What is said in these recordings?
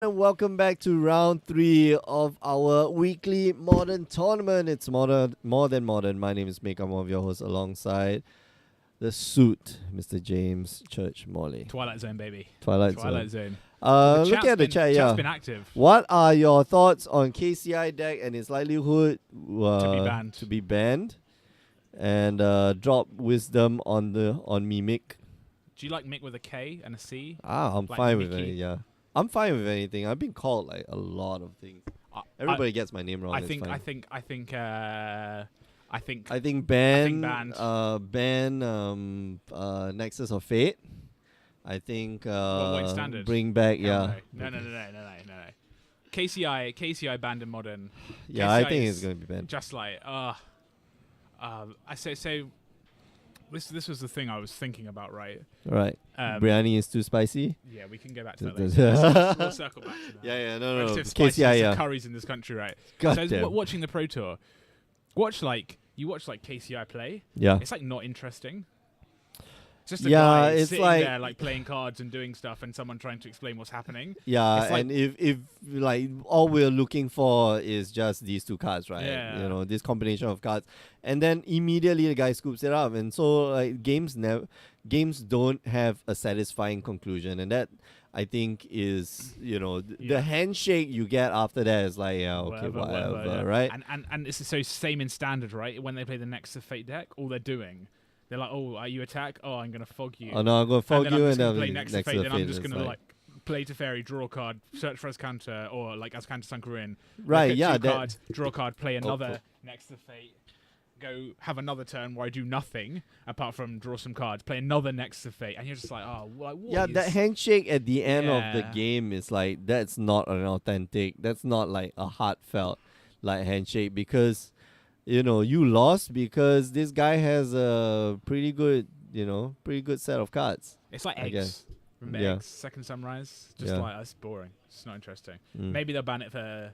and welcome back to round 3 of our weekly modern tournament. It's more than modern. My name is Mick. I'm one of your hosts alongside the suit, Mr. James Church Morley. Twilight Zone, baby. Twilight Zone. Zone. The Look at the chat, Chat's yeah. been active. What are your thoughts on KCI deck and its likelihood To be banned? And drop wisdom on Mimic. Do you like Mick with a K and a C? I'm Like fine with Mickey? it, yeah. I'm fine with anything. I've been called like a lot of things. Everybody gets my name wrong. I it's think. fine. I think. ban banned. Nexus of Fate. I think White Standard. bring back No. KCI banned in modern. yeah, I KCI think is it's gonna be banned. Just like I say so. This was the thing I was thinking about, right? Right. Um, Biryani is too spicy. Yeah, we can go back to that Th- later. We'll circle back to that. Yeah, no. Relative spices KCI, to yeah. curries in this country, right? God So damn. watching the Pro Tour, you watch KCI play. Yeah. It's like not interesting. It's just a Yeah, guy it's sitting like- there like playing cards and doing stuff, and someone trying to explain what's happening. Yeah, It's like- and if like all we're looking for is just these two cards, right? Yeah. You know, this combination of cards, and then immediately the guy scoops it up, and so like games don't have a satisfying conclusion, and that I think is the Yeah. handshake you get after that is like whatever, yeah. right? And it's so same in standard, right? When they play the Nexus of Fate deck, all they're doing, they're like, oh, are you attack? Oh, I'm gonna fog you. Oh no, I'm gonna fog and then you, I'm and just gonna then play Nexus of Fate. Then I'm just it's gonna like play Teferi, draw a card, search for his counter, or like as counter Sankarin. right, Look at yeah, two that cards, draw a card, play another cool. Nexus of Fate. Go have another turn where I do nothing apart from draw some cards, play another Nexus of Fate, and you're just like, oh, like, what yeah, is- that handshake at the end of the Yeah. game is like that's not an authentic. That's not like a heartfelt like handshake because you lost because this guy has a pretty good set of cards. It's like I eggs. guess. Remember Yeah. eggs? Second Sunrise? Just Yeah. like, that's boring. It's not interesting. Mm. Maybe they'll ban it for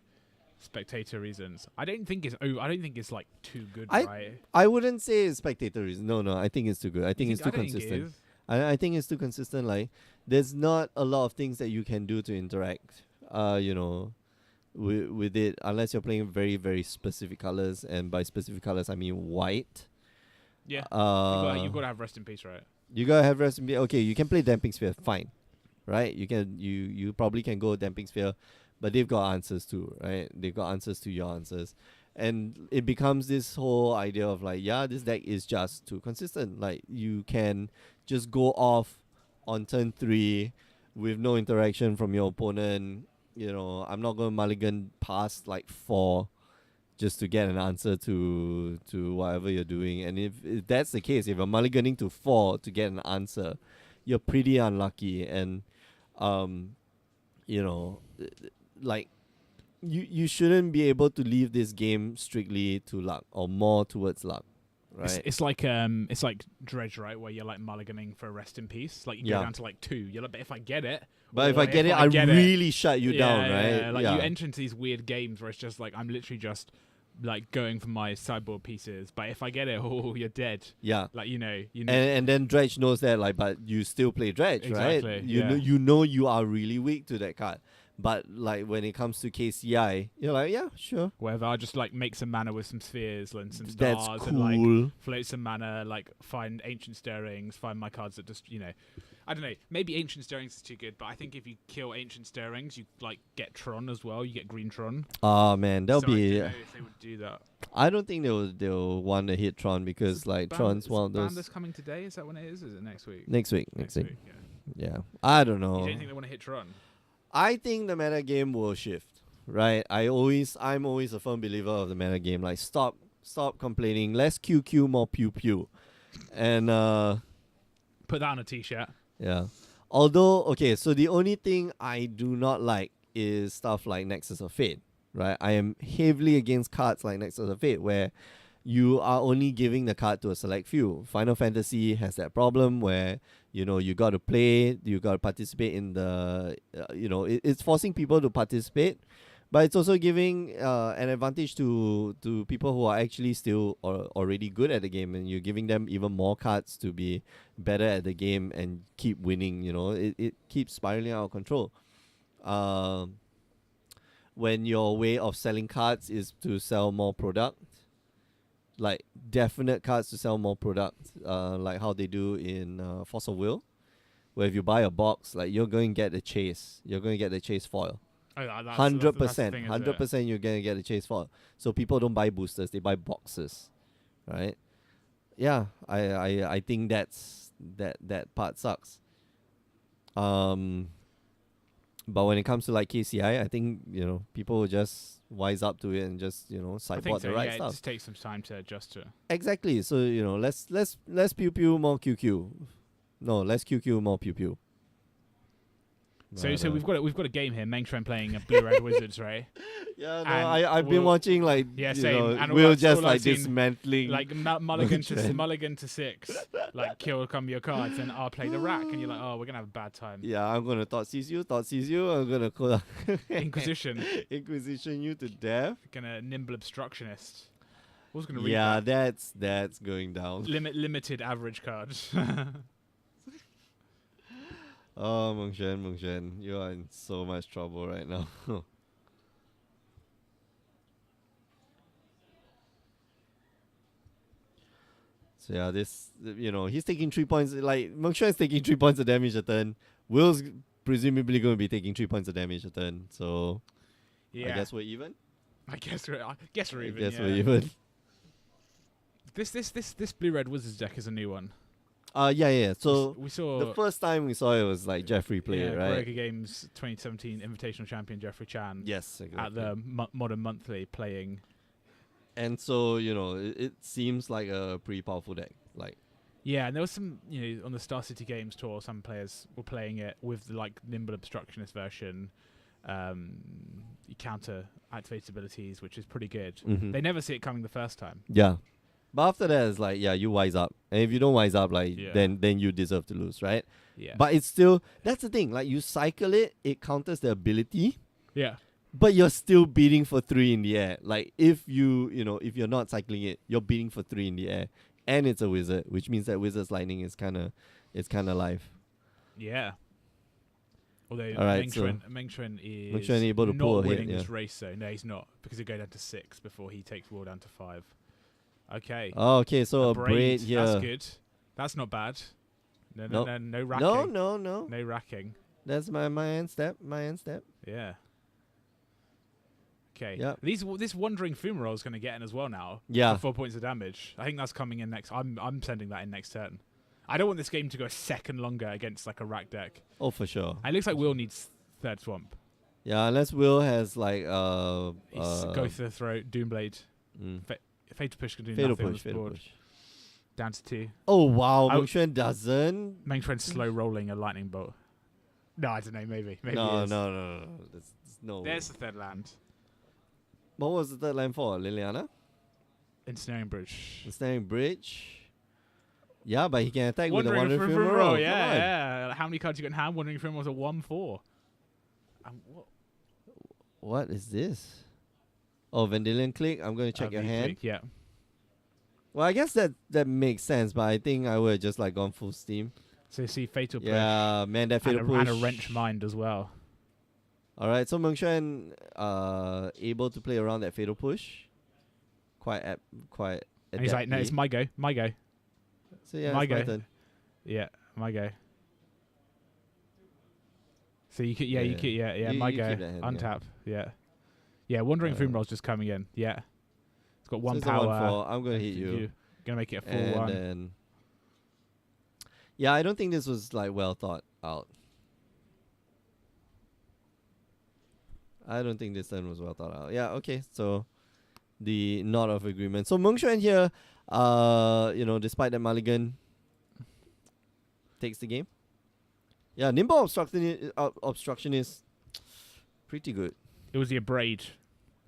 spectator reasons. I don't think it's like too good, I right? I wouldn't say it's spectators. No, I think it's too good. I think it's too I don't think it consistent. is. I think it's too consistent. Like there's not a lot of things that you can do to interact. With it unless you're playing very very specific colors, and by specific colors I mean white. Yeah. Uh, You've got to have rest in peace, right? You gotta have rest in peace. Okay, you can play Damping Sphere, fine, right? You probably can go Damping Sphere, but they've got answers too, right? They've got answers to your answers, and it becomes this whole idea of like, yeah, this deck is just too consistent. Like you can just go off on turn 3 with no interaction from your opponent. I'm not gonna mulligan past like 4 just to get an answer to whatever you're doing. And if that's the case, if you're mulliganing to 4 to get an answer, you're pretty unlucky. And like you shouldn't be able to leave this game strictly to luck or more towards luck, right? It's like Dredge, right? Where you're like mulliganing for rest in peace. Like you Yeah. go down to like 2. You're like, but if I get it, But if or I get it, I really shut you down, right? Yeah. Like you enter into these weird games where it's just like I'm literally just like going for my sideboard pieces. But if I get it, oh, you're dead. Yeah. Like you know. And then Dredge knows that, like, but you still play Dredge, right? Exactly, You yeah. know you are really weak to that card. But like when it comes to KCI, you're like, yeah, sure. Whether I just like make some mana with some spheres and some That's stars cool. and like float some mana, like find ancient stirrings, find my cards that just I don't know. Maybe ancient stirrings is too good, but I think if you kill ancient stirrings, you like get Tron as well. You get green Tron. Oh man, that'll So be. I don't know if they would do that. I don't think they'll want to hit Tron because like Tron's one of those. Ban that's coming today. Is that when it is? Is it next week? Next week. Yeah. Yeah, I don't You know. don't think they want to hit Tron? I think the meta game will shift, right? I'm always a firm believer of the meta game. Like stop complaining. Less QQ, more pew pew, and Put that on a t-shirt. yeah. Although, okay, so the only thing I do not like is stuff like Nexus of Fate, right? I am heavily against cards like Nexus of Fate where you are only giving the card to a select few. Final Fantasy has that problem where, you got to play, you got to participate in the, it's forcing people to participate. But it's also giving an advantage to people who are actually still already good at the game, and you're giving them even more cards to be better at the game and keep winning. It keeps spiraling out of control. when your way of selling cards is to sell more product, like definite cards to sell more product, like how they do in Force of Will, where if you buy a box, like you're going to get the chase, foil. Oh, that's the 100%, thing, is it? 100% you're gonna get a chase foil. So people don't buy boosters, they buy boxes, right? Yeah, I think that part sucks. But when it comes to like KCI, I think people will just wise up to it and just I sideboard think so. the right Yeah, it stuff. just takes some time to adjust to it. Exactly. So let's pew pew more QQ. No, less QQ more pew pew. So But, we've got a game here. Meng Shuan playing Blue Red Wizards, right? Yeah, no, and I've been we'll- watching like Yeah, same. And all we'll I've- just all I've like seen, dismantling Like mulligan to 6, like kill come your cards, and I'll play the rack, and you're like, oh, we're gonna have a bad time. Yeah, I'm gonna thought seize you. I'm gonna call Inquisition, Inquisition you to death. gonna nimble obstructionist. I was gonna read Yeah, that. that's going down. Limited average card. Oh, Meng Shuan, you are in so much trouble right now. So yeah, he's taking 3 points. Like Meng Shuan is taking 3 points of damage a turn. Will's presumably going to be taking 3 points of damage a turn. So Yeah, I guess we're even. I guess we're even. I guess yeah. we're even. This Blue Red Wizards deck is a new one. Yeah. So we saw the first time we saw it was like Jeffrey played it, right? Borrega Games 2017 Invitational Champion Jeffrey Chan Yes, exactly. at the Modern Monthly playing. And so it seems like a pretty powerful deck. Like Yeah, and there was some, on the Star City Games tour, some players were playing it with the like Nimble Obstructionist version. You counter activated abilities, which is pretty good. mhm. They never see it coming the first time. Yeah. But after that, it's like, yeah, you wise up. And if you don't wise up, like, Yeah. then you deserve to lose, right? Yeah. But it's still, that's the thing. Like, you cycle it, it counters the ability, yeah. but you're still beating for 3 in the air. Like, if if you're not cycling it, you're beating for 3 in the air. And it's a wizard, which means that Wizard's Lightning is kind of live. Yeah. Although All right, Meng so Shuan is Meng Shuan able to not pull a hit, winning yeah. this race, though. No, he's not, because he'll go down to 6 before he takes Will down to 5. Okay. Oh, okay, so a braid here. That's good. That's not bad. No Nope. racking. No. No racking. That's my end step. Yeah. Okay. Yep. This Wandering Fumarole is going to get in as well now. Yeah. For 4 points of damage. I think that's coming in next. I'm sending that in next turn. I don't want this game to go a second longer against like a rack deck. Oh, for sure. And it looks like Will needs third swamp. Yeah, unless Will has like Go to the throat, Doomblade. mm. Fatal Push can do Fatal nothing on push, this fatal board. push. Down to 2. Oh wow, I Meng Shuan doesn't. Meng Shuan slow rolling a lightning bolt. No, I don't know. Maybe. Maybe No. he is. There's no. way. There's the third land. What was the third line for? Liliana? Ensnaring Bridge. Ensnaring Bridge. Yeah, but he can attack with the Wandering Wandering Fumarole. Fumarole. Yeah. How many cards you got in hand? Wandering Fumarole was a 1/4. What is this? Oh, Vendilion Click. I'm going to check your hand. Yeah. Well, I guess that makes sense, but I think I would have just like gone full steam. So you see Fatal Push. Yeah, man, that Fatal Push. And a Wrench Mind as well. All right, so Meng Shuan able to play around that Fatal Push. Quite And he's like, no, it's adeptly. my go. So yeah, my it's my go. turn. Yeah, my go. So you could, Yeah, my you go. keep that hand, yeah. Untap, yeah. Wandering Uh, Fumarole's just coming in. Yeah, it's got So 1 it's a power. 1/4. I'm gonna hit you. Gonna make it a full And 1. then, yeah, I don't think this was like well thought out. I don't think this turn was well thought out. Yeah, okay, so the nod of agreement. So Meng Shuan here, despite that mulligan, takes the game. Yeah, Nimble Obstruction is pretty good. It was the Abrade.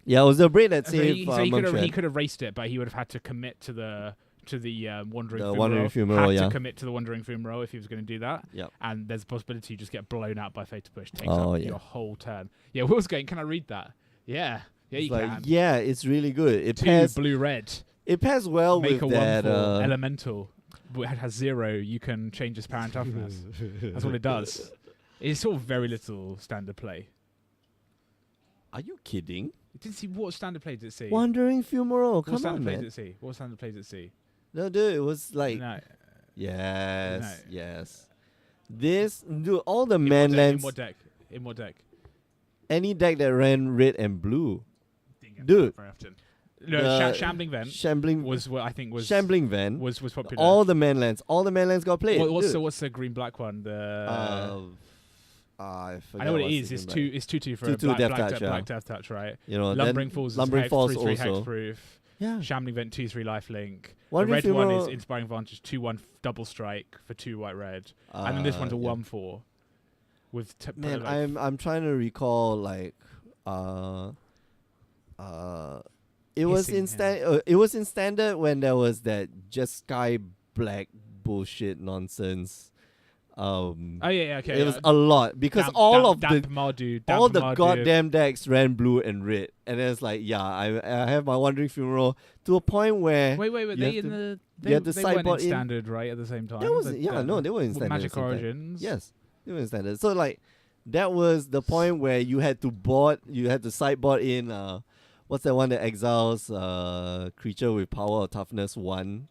Yeah, it was the braid that So saved he Meng Shuan. he could have raced it, but he would have had to commit to the Wandering The Fumarole. Wandering Fumarole, had yeah. to commit to the Wandering Fumarole if he was going to do that. Yep. And there's a possibility you just get blown out by Fatal Push. Takes Oh, up yeah. your whole turn. Yeah, Will's going, can I read that? Yeah. Yeah, It's you like, can. yeah, it's really good. It 2 pairs blue-red. it pairs well Make with a 1/4 that elemental. But it has 0. You can change his power and toughness. That's what it does. It's sort of very little standard play. Are you kidding? It didn't see what standard play did it see? Wandering Fumarole, What come standard on, play did man. it see? What standard play did it see? No, dude, it was like No. yes, No. yes. This dude, all the In manlands, what deck? In what deck? any deck that ran red and blue, Didn't get Dude. very often. No, the Shambling Vent Shambling was what I think was Shambling Van, was popular. all the manlands got played. What's dude. the green black one? The I I know what it what's is. the It's green two. It's 2/2 for 2/2 a black, Death black, Touch, black yeah. Death Touch, right? black. You know, Lumbering then Falls is Lumbering hex, Falls 3/3 also. hexproof. Yeah. Shambling Vent 2/3 lifelink. The Wandering red one is Fumarole, Inspiring Vantage 2/1 double strike for 2 white red, and then this one's a yeah. 1/4 with Man, like I'm trying to recall like it was Hissing, in it was in standard when there was that just sky black bullshit nonsense. Oh yeah, okay. It was a lot because Damp all Mardu, the Mardu. goddamn decks ran blue and red, and then it's like, yeah, I have my Wandering Fumarole to a point where Wait, you they have in to- the you have to they weren't sideboard in in. standard right at the same time. That was The- they were in standard. Magic at the same time. Origins. Yes, they were in standard. So like that was the point where you had to sideboard in what's that one that exiles creature with power or toughness 1?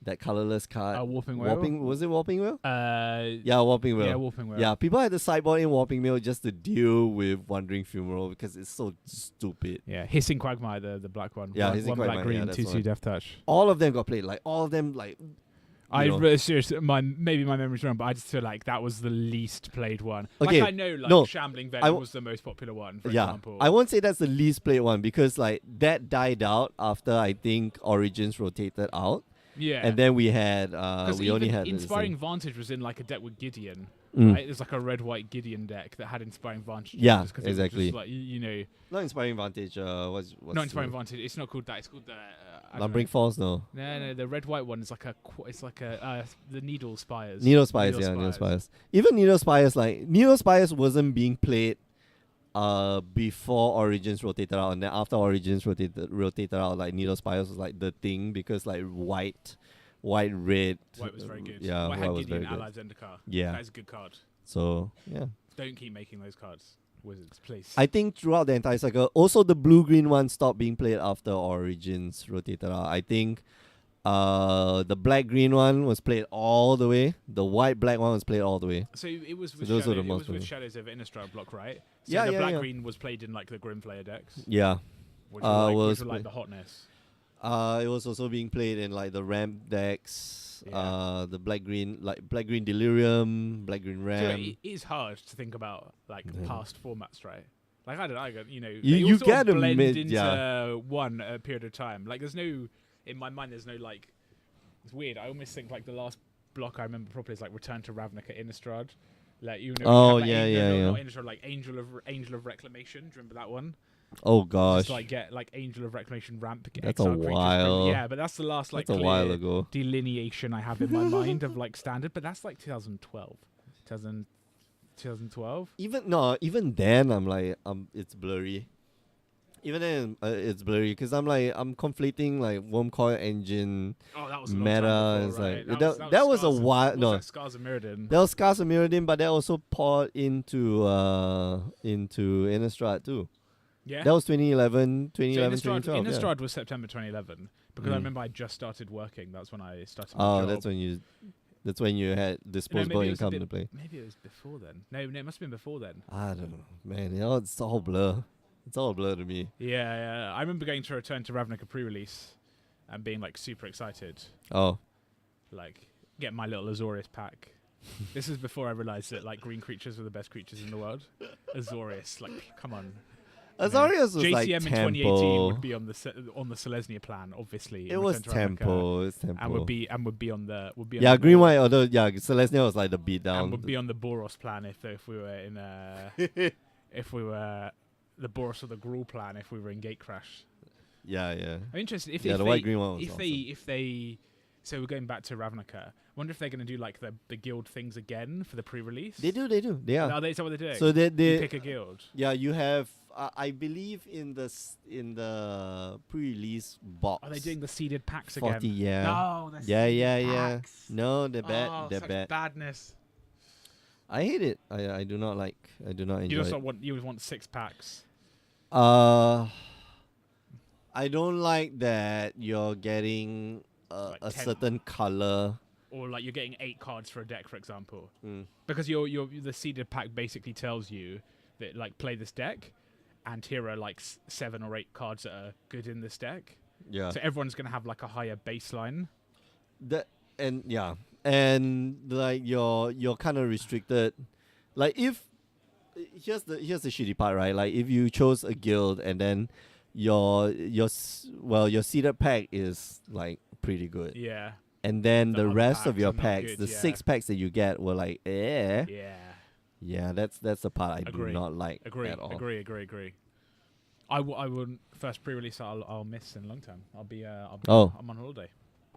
That colorless card. Warping Whale. Was it Warping Wheel? Yeah, Warping Wheel. Warping Whale. Yeah, people had to sideboard in Warping Wheel just to deal with Wandering Fumarole because it's so stupid. Yeah, Hissing Quagmire, the black one. Yeah, one, Hissing one black Quagmire, yeah, green, that's 2/2 one. Death Touch. All of them got played. Like all of them, like Seriously, maybe my memory's wrong, but I just feel like that was the least played one. Okay, Like I know, like no, Shambling I Vent w- was the most popular one, for yeah. example. I won't say that's the least played one because like that died out after I think Origins rotated out, yeah, and then we had because we only even had the Inspiring Vantage was in like a deck with Gideon. Mm. Right, there's like a red-white Gideon deck that had Inspiring Vantage. Yeah, just 'cause it was exactly. just like you know, not Inspiring Vantage. What's not Inspiring Vantage. It's not called that. It's called the. I don't Lumbering know. Falls? No. No, the red-white one is like the Needle Spires. Needle Spires, yeah, Needle Spires. Even Needle Spires, like Needle Spires wasn't being played before Origins rotated out, and then after Origins rotated out, like Needle Spires was like the thing because like white, red. White was very good. Yeah, White white had was Gideon very good. Allied Zendikar. Yeah. That is a good card. So yeah, Don't keep making those cards, Wizards, please. I think throughout the entire cycle, also the blue-green one stopped being played after Origins rotated out. I think the black-green one was played all the way. The white-black one was played all the way. So it was with, those were Shadow, the it most was with popular. Shadows of Innistrad block, right? So Yeah, the yeah, black-green was played in like the Grimflayer decks, Yeah. which were like, was which were like play- the hotness. It was also being played in like the ramp decks. Yeah. The black-green Delirium, black-green So Ram. it is hard to think about like Yeah. past formats, right? Like I don't know, you know, You- they all you sort of gotta blend admit, into yeah. one at a period of time. Like there's no, in my mind, there's no like. It's weird. I almost think like the last block I remember properly is like Return to Ravnica Innistrad. Like you know. Oh, when you have, like, yeah, no, yeah. Not Innistrad, like Angel of Reclamation. Do you remember that one? Oh gosh, Just like get like Angel of Reclamation ramp. Get That's a exile creatures from- while. Yeah, but that's the last like that's a clear while ago. delineation I have in my mind of like standard. But that's like 2012, 2012. Even then, I'm like, it's blurry. Even then, it's blurry because I'm conflating like Wormcoil Engine. Oh, that was a long Meta time before, is right? like that was a Scars of- while. what was No, that, Scars of Mirrodin. there was Scars of Mirrodin, but that also poured into Innistrad too. Yeah. That was 2011, So 2012. yeah. Innistrad was September 2011 because I Mm. remember I just started working. That's when I started. my Oh, job. that's when you had No, disposable maybe it was a income bit- to play. Maybe it was before then. No, it must have been before then. I don't know, man. It's all blur. It's all blur to me. Yeah. I remember going to Return to Ravnica pre-release and being like super excited, Oh, like get my little Azorius pack. This is before I realized that like green creatures were the best creatures in the world. Azorius, like come on. You know, Azorius was JCM like in 2018 Tempo. would be on the Selesnya plan, obviously. It in was Return to Ravnica, Tempo. It's Tempo. and would be on the Yeah, the green Boros- white. Although Celestia was like the and beatdown. would be on the Boros plan if we were in if we were the Boros or the Gruul plan if we were in Gatecrash. Yeah. I'm interested if Yeah, if the they, white green one was if awesome. they so we're going back to Ravnica. Wonder if they're going to do like the guild things again for the pre-release. They do. They are. Are they? Is that what they're doing? So you they pick a guild. yeah, you have. I believe in the pre-release box. Are they doing the seeded packs 40? again? Yeah. No, the Yeah, seeded yeah. packs. No, they're bad. Oh, they're such bad. badness. I hate it. I do not like. I do not enjoy You just it. don't want. You would want 6 packs. I don't like that you're getting Like a 10. certain color. Or like you're getting 8 cards for a deck, for example. Mm. Because the seeded pack basically tells you that like play this deck, and here are like 7 or 8 cards that are good in this deck. Yeah. So everyone's gonna have like a higher baseline. And like you're kind of restricted. Like if here's the shitty part, right? Like if you chose a guild and then your seeded pack is like pretty good. Yeah. And then The the other rest of packs your are not packs, good, the yeah. 6 packs that you get were like, Yeah. Yeah, that's the part I Agree. do not like Agree. at all. Agree. I will first pre-release. I'll miss in long term. I'm on holiday.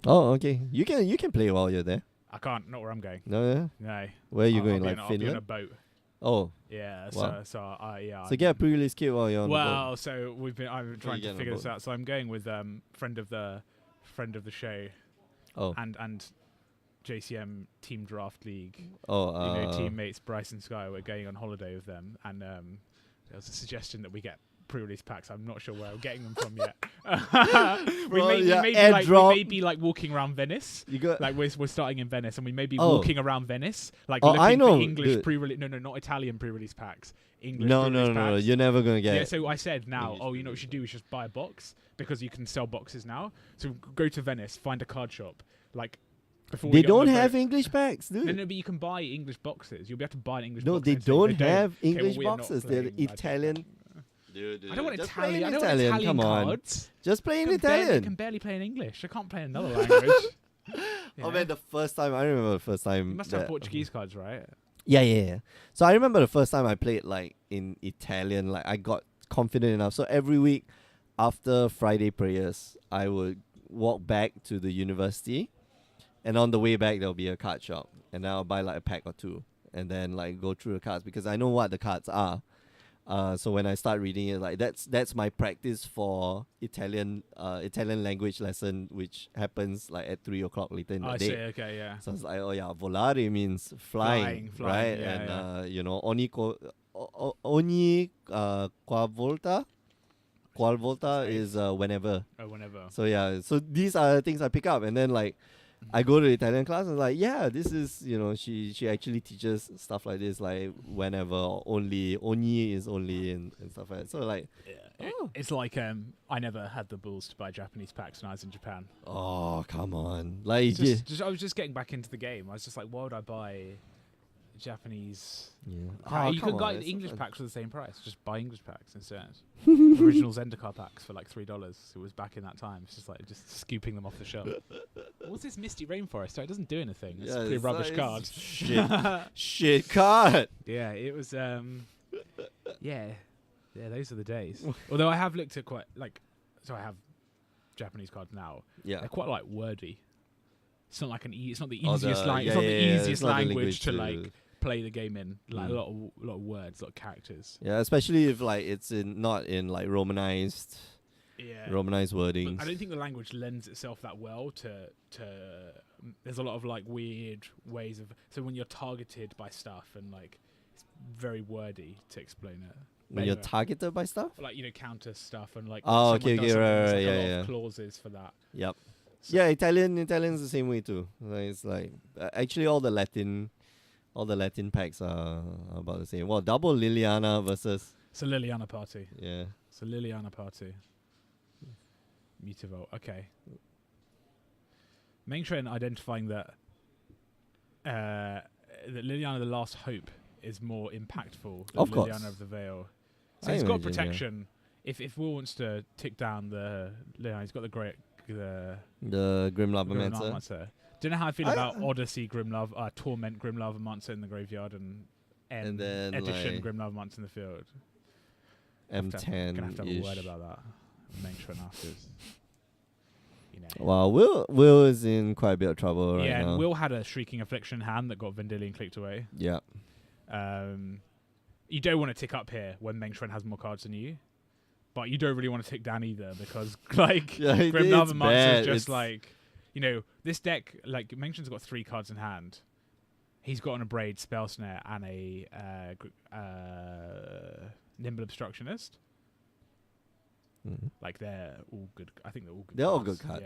Oh, okay. You can play while you're there. I can't. Not where I'm going. No, yeah. No. Where are you I'll going? be Like I'll be on a Finland? boat. Oh, Yeah. Wow. Yeah. so get a pre-release kit while you're on the boat. Well, so I'm trying get to on a figure this boat? out. So I'm going with friend of the show Oh, and JCM Team Draft League. oh, Teammates Bryce and Sky. We're going on holiday with them, and there was a suggestion that we get pre-release packs. I'm not sure where I'm getting them from yet. we may be like walking around Venice. you got Like we're starting in Venice, and we may be Oh. walking around Venice, like Oh, looking I know, for English dude. pre-release. No, not Italian pre-release packs. English no, pre-release no. packs. You're never gonna get. Yeah, so I said now, English you know what we pre-release. should do? We should just buy a box because you can sell boxes now. So go to Venice, find a card shop, like before we They get on don't the have boat. English packs, dude. No, but you can buy English boxes. You'll be able to buy an English No, box. they and say don't they have Okay, well, English we are not boxes. They're playing Magic. Italian. Dude, I don't want just play Italian. in I don't Italian. want Italian Come on, cards. just play in I Italian. can barely play in English. I can't play in another language. Oh Yeah. man, the first time I remember the first time. You must have that- Portuguese cards, right? Yeah. So I remember the first time I played like in Italian. Like I got confident enough. So every week after Friday prayers, I would walk back to the university, and on the way back there'll be a card shop, and then I'll buy like a pack or two, and then like go through the cards because I know what the cards are. So when I start reading it, like that's my practice for Italian language lesson, which happens like at 3 o'clock later in the I day. see. Okay, yeah. So it's like, oh yeah, volare means flying, Flying, right? yeah, And ogni qual volta Space. is whenever. Oh, whenever. So yeah, so these are the things I pick up, and then like I go to the Italian class and like, yeah, this is she actually teaches stuff like this, like whenever, or only, ogni is only, and stuff like that. So like, Oh. It's like I never had the balls to buy Japanese packs when I was in Japan. oh come on, like I was just getting back into the game. I was just like, why would I buy Japanese? yeah. You come could on, buy it's English so fun. packs for the same price. Just buy English packs instead. Original Zendikar packs for like $3. It was back in that time. It's just like scooping them off the shelf. What's this Misty Rainforest? It doesn't do anything. It's a pretty it's rubbish like- card. Shit card. Yeah, it was. Yeah, those are the days. Although I have looked at so I have Japanese cards now. Yeah. They're quite like wordy. It's not like it's not the Oh, easiest the- language. yeah, It's not yeah, the yeah, easiest it's not the language to language like play the game in. Like Mm. a lot of words, a lot of characters. Yeah, especially if like it's not in like romanized Yeah. wordings. But I don't think the language lends itself that well to. There's a lot of like weird ways of. So when you're targeted by stuff and like, it's very wordy to explain it. when you're Anyway. targeted by stuff. Like counter stuff and like. Oh, someone okay, does okay, something, right, there's, right, like, yeah, a lot yeah. of clauses for that. Yep. So- Yeah, Italian's the same way too. Like, it's like actually all the Latin packs are about the same. Well, double Liliana versus It's a Liliana party. yeah. It's a Liliana party. Mutavolt. Okay. Main trend identifying that Liliana the Last Hope is more impactful than Of course. Liliana of the Veil. So I he's got imagine, yeah. protection. If Will wants to tick down the Liliana, he's got the The Grim Grim Lavamancer. Lavamancer. Don't know how I feel I- about Odyssey Torment Grim Lavamancer in the graveyard and And then, Edition like, Grim Lavamancer in the field. M10 Gonna have to have a word ish. about that. Main trend afterwards. You know. Wow, Will is in quite a bit of trouble right Yeah, now. and Will had a Shrieking Affliction hand that got Vendilion clicked away. Yeah. You don't want to tick up here when Meng Shren has more cards than you, but you don't really want to tick down either because like Yeah, Grim it's Lava Monster bad. is just It's- like this deck. Like Meng Shren's got 3 cards in hand. He's got an Abrade, Spell Snare, and a Nimble Obstructionist. Like they're all good. I think they're all good. They're all cards. good cards.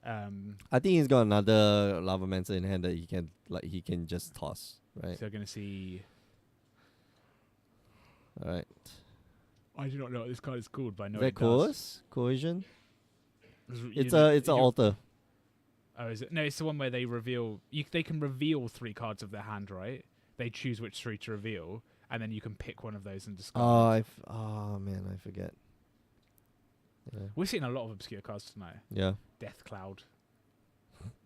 Yeah. I think he's got another Lavamancer in hand that he can just toss, right? So we're gonna see. All right. I do not know what this card is called, but I know Is that it does. Coercion? It's It's an altar. Oh, is it? No, it's the one where they reveal. They can reveal 3 cards of their hand, right? They choose which 3 to reveal, and then you can pick one of those and discard. Oh man, I forget. Yeah. We're seeing a lot of obscure cards tonight. Yeah. Death Cloud.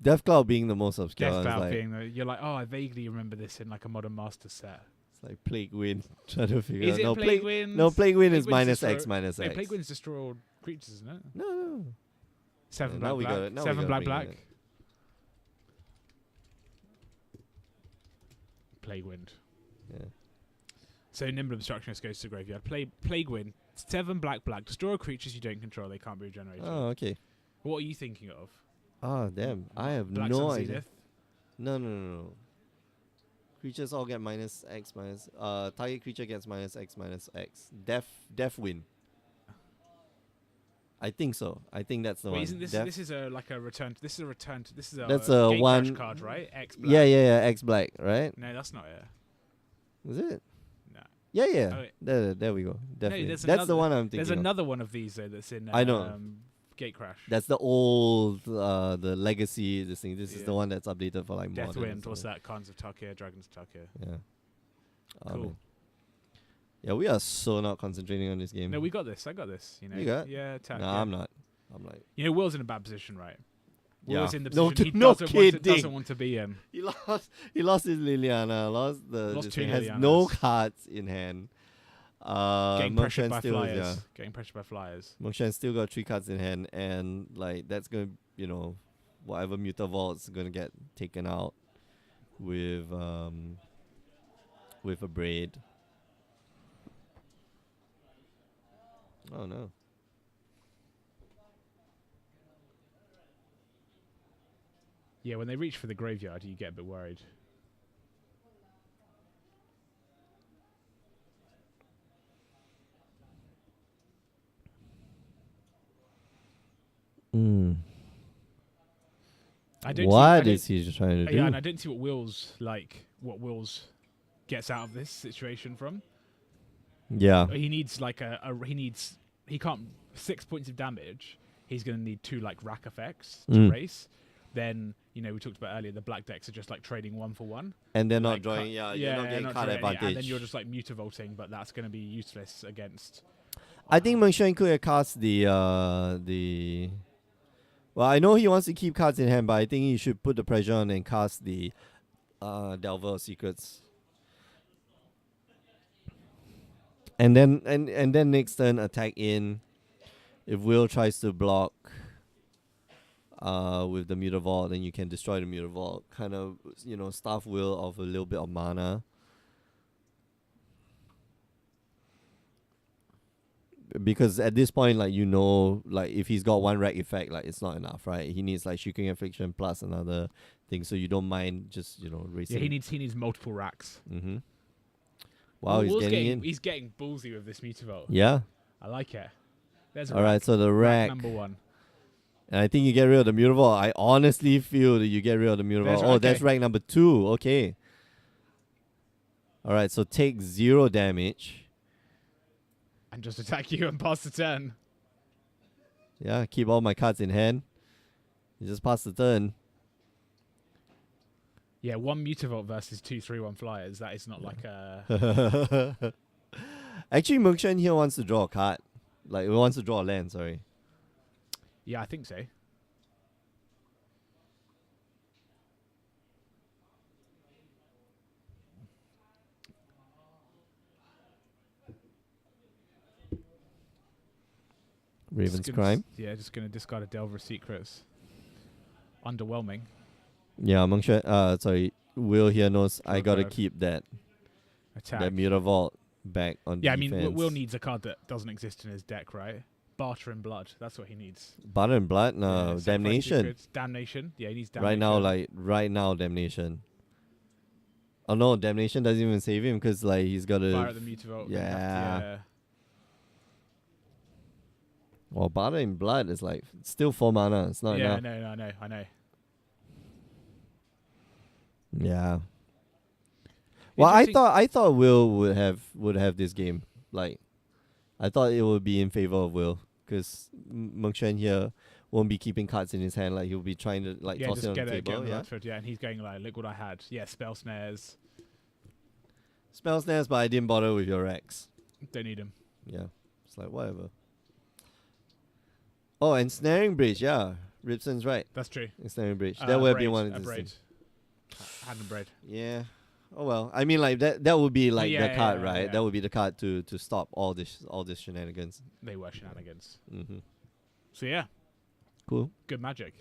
Death Cloud being the most obscure. Death Cloud like, being you're like, oh, I vaguely remember this in like a Modern Master set. it's like Plague Wind. Trying to figure Is out. it No, Plague Wind? No, Plague Wind is Wind's minus destroy- X, minus No, X. Plague Wind's destroy all creatures, isn't it? No. 7 Yeah, black, now we black. got it, now we 7 gotta black, bring black. it. Plague Wind. Yeah. So Nimble Obstructionist goes to the graveyard. Plague Wind. 7 black, black. Destroy all creatures you don't control. They can't be regenerated. Oh, okay. What are you thinking of? Oh, damn. I have Black no Sun idea. Zenith? No. Creatures all get minus X minus. Target creature gets minus X minus X. Death win. I think so. I think that's the Wait, one. isn't this? Death- This is a like a return. This is a return. This is a. That's a Gate one- Crash card, right? X black. Yeah. X black, right? No, that's not it. Is it? No. Yeah. Oh, wait. There we go. Definitely. there's That's the another- one I'm thinking. There's of. another one of these though that's in. I know. Gate Crash. That's the old, the legacy. This thing. This is the Yeah. one that's updated for like Death modern. Wind. What's that? Khans of Tarkir, Dragons of Tarkir. Yeah. Oh, Cool. man. Yeah, we are so not concentrating on this game. No, we got this. I got this. You know. You got? Yeah, attack. No, yeah. I'm not. I'm like. You know, Will's in a bad position, right? Yeah. Will's in the No, position he no doesn't kidding. want to be in. He lost his Liliana, lost Lost this 2 thing, has no Lilianas. cards in hand. Getting pressured Mokshan by still, flyers. yeah. Getting pressured by flyers. Mokshan still got 3 cards in hand, and like that's gonna, whatever Muta Vault's gonna get taken out with a braid. Oh no. Yeah, when they reach for the graveyard, you get a bit worried. I don't What see, is he just trying to do? Yeah, and I don't see what Will's gets out of this situation from. Yeah. He needs like he can't 6 points of damage. He's going to need 2 like rack effects to race. Then we talked about earlier the black decks are just like trading 1 for 1. And they're not Like, drawing. You're not getting not card drawing any, advantage. and then you're just like mutavolting, but that's going to be useless against. I think Mokshan could have cast the. Well, I know he wants to keep cards in hand, but I think he should put the pressure on and cast the Delver of Secrets. And then and then next turn attack in. If Will tries to block with the Muta Vault, then you can destroy the Muta Vault. Kind of, stuff Will of a little bit of mana. Because at this point, if he's got 1 rack effect, it's not enough, right? He needs Shrieking Affliction plus another thing, so you don't mind just racing. Yeah, he needs multiple racks. Mm-hmm. Wow, he's Will's getting in. He's getting ballsy with this Mutavault. Yeah. I like it. There's a All right, so the rack. number 1. And I think you get rid of the Muta Vault. I honestly feel that you get rid of the Muta Vault. There's- That's okay. rack number 2. Okay. All right, so take 0 damage. And just attack you and pass the turn. Yeah, keep all my cards in hand. You just pass the turn. Yeah, 1 Mutavault versus 2 3/1 flyers. That is not like a. Actually, Mokshan here wants to draw a card. He wants to draw a land, sorry. Yeah, I think so. Raven's Just gonna Crime. Yeah, just gonna discard a Delver of Secrets. Underwhelming. Yeah, Mokshan, sorry. Will here knows I Draw gotta card. keep that Attack. Muta Vault back on Yeah, I defense. mean, Will needs a card that doesn't exist in his deck, right? Barter in Blood. That's what he needs. Butter and Blood? No, Yeah, sacrifice Damnation. Secrets. Damnation. Yeah, he needs Damnation. Right now, Damnation. Oh no, Damnation doesn't even save him because he's got to. Fire at the Mutavault. Yeah. Well, Barter in Blood is like still 4 mana. It's not Yeah, enough. I know. Yeah. Well, I thought Will would have this game. Like, I thought it would be in favor of Will because Meng Xuan here won't be keeping cards in his hand. Like he'll be trying to like toss it on the table. And he's going like, look what I had. Yeah, spell snares. Spell snares, but I didn't bother with your Rex. Don't need him. Yeah, it's like whatever. Oh, and snaring bridge. Yeah, Ribson's right. That's true. Snaring bridge. That would have been one of the the things. Hand and braid. Yeah. Oh well. I mean, like that would be like the card, right? Yeah. That would be the card to stop all this shenanigans. They were shenanigans. Mm-hmm. So yeah. Cool. Good magic.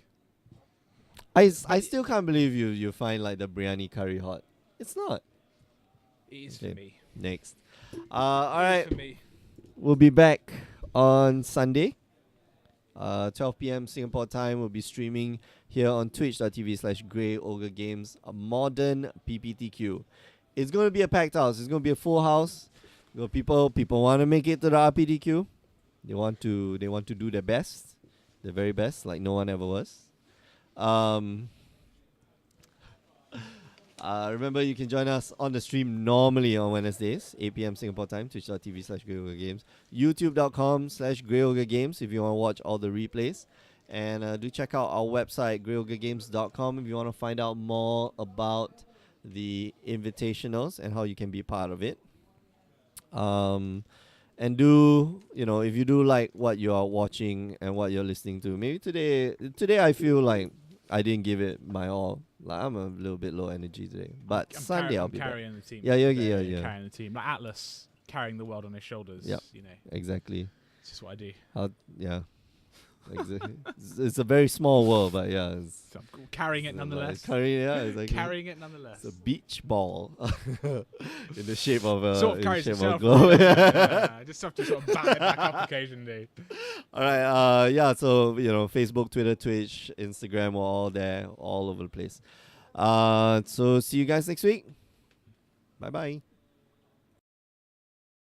I still can't believe you find like the biryani curry hot. It's not. It is for me. Next. All right. For me. We'll be back on Sunday. 12 p.m. Singapore time. We'll be streaming here on twitch.tv/Grey Ogre Games, a modern PPTQ. It's going to be a packed house. It's going to be a full house. You know, people want to make it to the RPTQ. They want to do their best, the very best, like no one ever was. Remember, you can join us on the stream normally on Wednesdays, 8 p.m. Singapore time, twitch.tv/Grey Ogre Games, youtube.com/Grey Ogre Games if you want to watch all the replays. And do check out our website, greyogregames.com, if you want to find out more about the invitationals and how you can be part of it. And if you do like what you are watching and what you're listening to, maybe today I feel like I didn't give it my all. Like I'm a little bit low energy today, but Sunday I'll be carrying the team. Yeah. Carrying the team, like Atlas carrying the world on his shoulders. Yep. Exactly. Exactly. It's just what I do. Exactly. It's a very small world, but yeah. So I'm carrying it nonetheless. Carrying it nonetheless. It's a beach ball in the shape of a sort of carries itself. globe. Just have to sort of bat it back up occasionally. All right. So Facebook, Twitter, Twitch, Instagram, we're all there, all over the place. So see you guys next week. Bye bye.